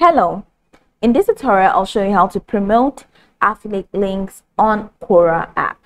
Hello, in this tutorial I'll show you how to promote affiliate links on Quora app.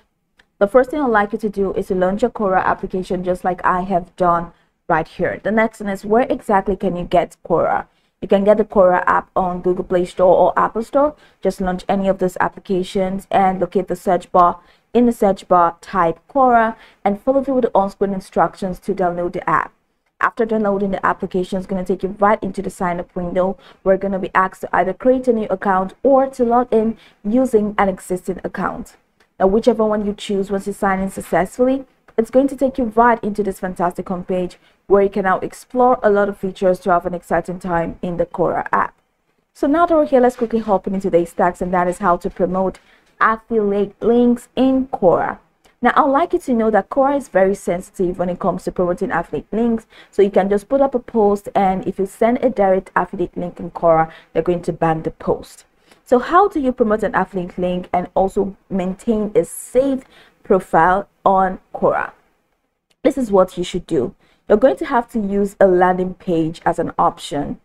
The first thing I'd like you to do is to launch your Quora application just like I have done right here. The next thing is, where exactly can you get Quora? You can get the Quora app on Google Play Store or Apple Store. Just launch any of those applications and locate the search bar. In the search bar, type Quora and follow through the on-screen instructions to download the app. After downloading the application, it's going to take you right into the sign up window. We're going to be asked to either create a new account or to log in using an existing account. Now, whichever one you choose, once you sign in successfully, it's going to take you right into this fantastic homepage where you can now explore a lot of features to have an exciting time in the Quora app. So now that we're here, let's quickly hop into today's task, and that is how to promote affiliate links in Quora. Now, I'd like you to know that Quora is very sensitive when it comes to promoting affiliate links. So you can just put up a post, and if you send a direct affiliate link in Quora, they're going to ban the post. So how do you promote an affiliate link and also maintain a safe profile on Quora? This is what you should do. You're going to have to use a landing page as an option.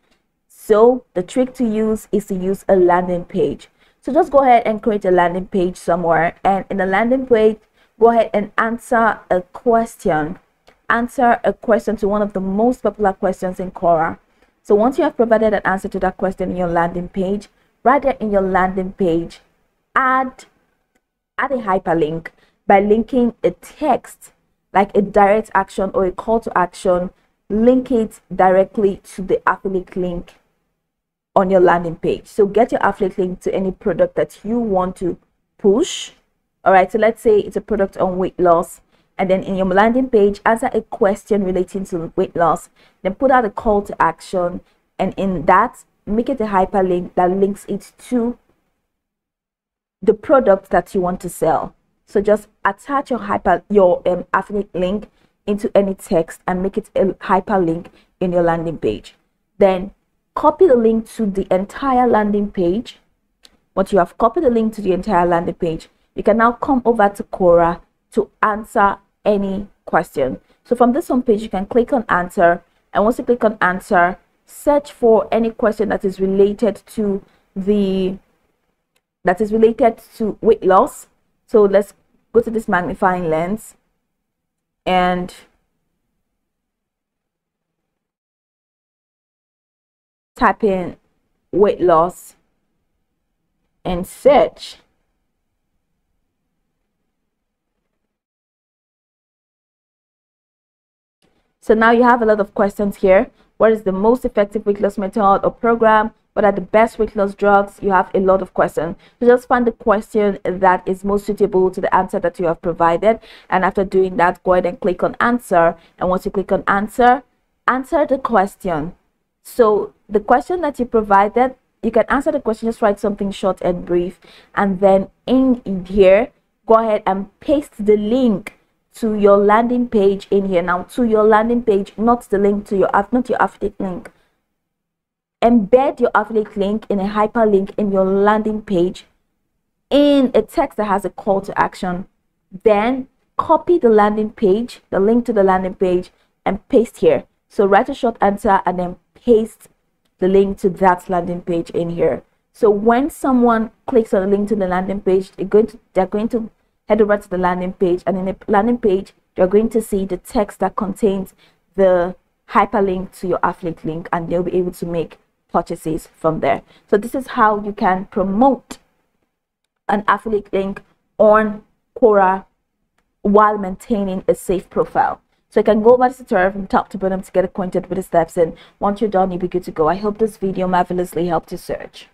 So the trick to use is to use a landing page. So just go ahead and create a landing page somewhere, and in the landing page, go ahead and answer a question. Answer a question to one of the most popular questions in Quora. So once you have provided an answer to that question in your landing page, right there in your landing page, add a hyperlink by linking a text like a direct action or a call to action. Link it directly to the affiliate link on your landing page. So get your affiliate link to any product that you want to push. All right, so let's say it's a product on weight loss, and then in your landing page, answer a question relating to weight loss, then put out a call to action, and in that, make it a hyperlink that links it to the product that you want to sell. So just attach your affiliate link into any text and make it a hyperlink in your landing page. Then copy the link to the entire landing page. Once you have copied the link to the entire landing page, you can now come over to Quora to answer any question. So from this home page, you can click on answer, and once you click on answer, search for any question that is related to weight loss. So let's go to this magnifying lens and type in weight loss and search. So now you have a lot of questions here. What is the most effective weight loss method or program? What are the best weight loss drugs? You have a lot of questions. So just find the question that is most suitable to the answer that you have provided. And after doing that, go ahead and click on answer. And once you click on answer, answer the question. So the question that you provided, you can answer the question, just write something short and brief. And then in here, go ahead and paste the link to your landing page in here. Now, to your landing page, not the link to your affiliate link. Embed your affiliate link in a hyperlink in your landing page in a text that has a call to action. Then copy the landing page, the link to the landing page, and paste here. So write a short answer and then paste the link to that landing page in here. So when someone clicks on the link to the landing page, they're going to head over to the landing page, and in the landing page, you're going to see the text that contains the hyperlink to your affiliate link, and they'll be able to make purchases from there. So this is how you can promote an affiliate link on Quora while maintaining a safe profile. So you can go over this tutorial from top to bottom to get acquainted with the steps, and once you're done, you'll be good to go. I hope this video marvelously helped you search.